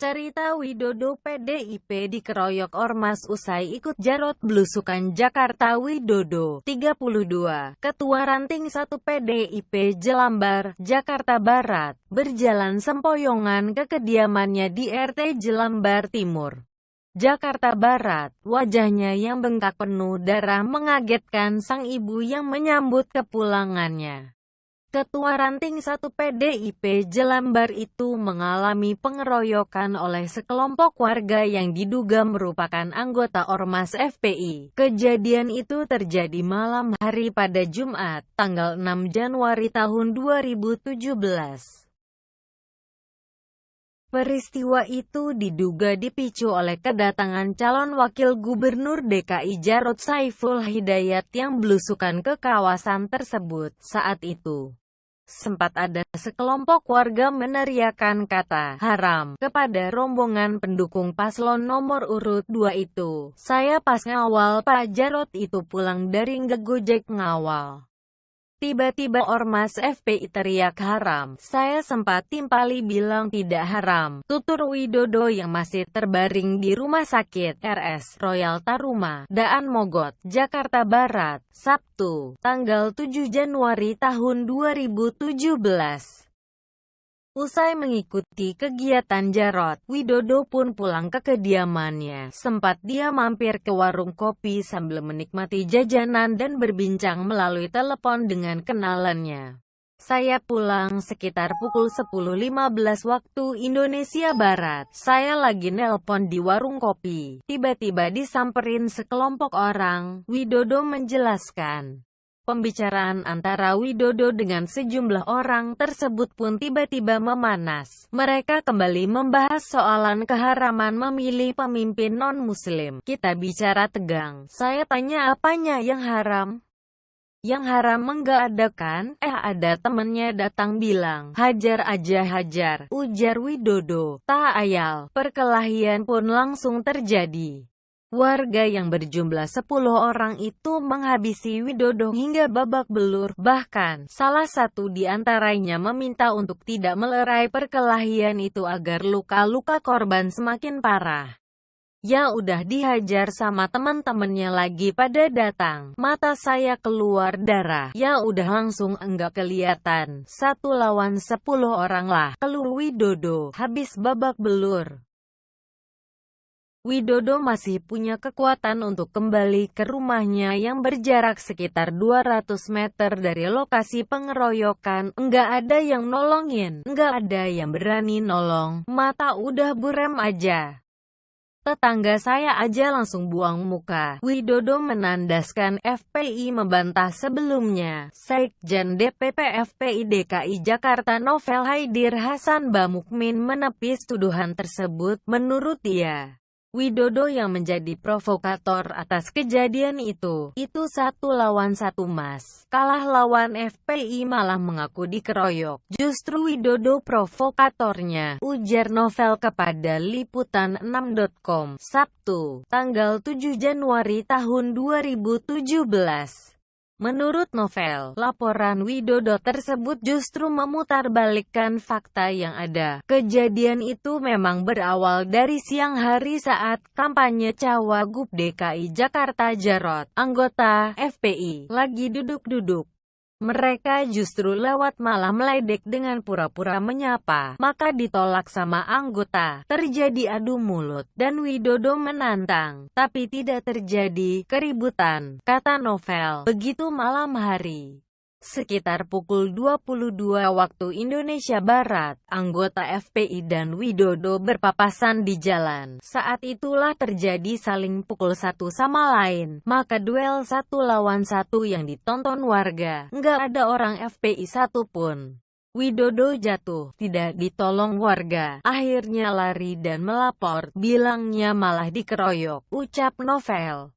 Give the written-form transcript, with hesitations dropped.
Cerita Widodo PDIP dikeroyok ormas usai ikut Jarot belusukan Jakarta. Widodo, 32, Ketua Ranting 1 PDIP Jelambar, Jakarta Barat, berjalan sempoyongan ke kediamannya di RT Jelambar Timur, Jakarta Barat. Wajahnya yang bengkak penuh darah mengagetkan sang ibu yang menyambut kepulangannya. Ketua Ranting 1 PDIP Jelambar itu mengalami pengeroyokan oleh sekelompok warga yang diduga merupakan anggota Ormas FPI. Kejadian itu terjadi malam hari pada Jumat, tanggal 6 Januari tahun 2017. Peristiwa itu diduga dipicu oleh kedatangan calon wakil gubernur DKI Jarod Saiful Hidayat yang belusukan ke kawasan tersebut. Saat itu sempat ada sekelompok warga meneriakkan kata "haram" kepada rombongan pendukung paslon nomor urut 2 itu. Saya pas ngawal Pak Jarod itu pulang dari ngegojek ngawal. Tiba-tiba ormas FPI teriak haram. Saya sempat timpali bilang tidak haram, tutur Widodo yang masih terbaring di Rumah Sakit RS Royal Taruma, Daan Mogot, Jakarta Barat, Sabtu, tanggal 7 Januari tahun 2017. Usai mengikuti kegiatan Jarod, Widodo pun pulang ke kediamannya. Sempat dia mampir ke warung kopi sambil menikmati jajanan dan berbincang melalui telepon dengan kenalannya. Saya pulang sekitar pukul 10.15 waktu Indonesia Barat. Saya lagi nelpon di warung kopi. Tiba-tiba disamperin sekelompok orang, Widodo menjelaskan. Pembicaraan antara Widodo dengan sejumlah orang tersebut pun tiba-tiba memanas. Mereka kembali membahas soalan keharaman memilih pemimpin non-muslim. Kita bicara tegang. Saya tanya apanya yang haram? Yang haram enggak ada kan? Ada temennya datang bilang, hajar aja hajar, ujar Widodo. Tak ayal, perkelahian pun langsung terjadi. Warga yang berjumlah 10 orang itu menghabisi Widodo hingga babak belur. Bahkan, salah satu di antaranya meminta untuk tidak melerai perkelahian itu agar luka-luka korban semakin parah. Ya udah dihajar sama teman-temannya lagi pada datang. Mata saya keluar darah. Ya udah langsung enggak kelihatan. 1 lawan 10 orang lah, keluh Widodo. Habis babak belur, Widodo masih punya kekuatan untuk kembali ke rumahnya yang berjarak sekitar 200 meter dari lokasi pengeroyokan. Enggak ada yang nolongin, enggak ada yang berani nolong. Mata udah buram aja. Tetangga saya aja langsung buang muka. Widodo menandaskan FPI membantah sebelumnya. Sekjen DPP FPI DKI Jakarta Novel Haidir Hasan Bamukmin menepis tuduhan tersebut. Menurut dia, Widodo yang menjadi provokator atas kejadian itu 1 lawan 1 mas. Kalah lawan FPI malah mengaku dikeroyok. Justru Widodo provokatornya, ujar Novel kepada Liputan6.com, Sabtu, tanggal 7 Januari tahun 2017. Menurut Novel, laporan Widodo tersebut justru memutarbalikkan fakta yang ada. Kejadian itu memang berawal dari siang hari saat kampanye Cawagup DKI Jakarta Jarod, anggota FPI, lagi duduk-duduk. Mereka justru lewat malah meledek dengan pura-pura menyapa, maka ditolak sama anggota. Terjadi adu mulut, dan Widodo menantang, tapi tidak terjadi keributan, kata Novel. Begitu malam hari, sekitar pukul 22 waktu Indonesia Barat, anggota FPI dan Widodo berpapasan di jalan. Saat itulah terjadi saling pukul satu sama lain. Maka duel 1 lawan 1 yang ditonton warga. Nggak ada orang FPI satupun. Widodo jatuh, tidak ditolong warga. Akhirnya lari dan melapor, bilangnya malah dikeroyok, ucap Novel.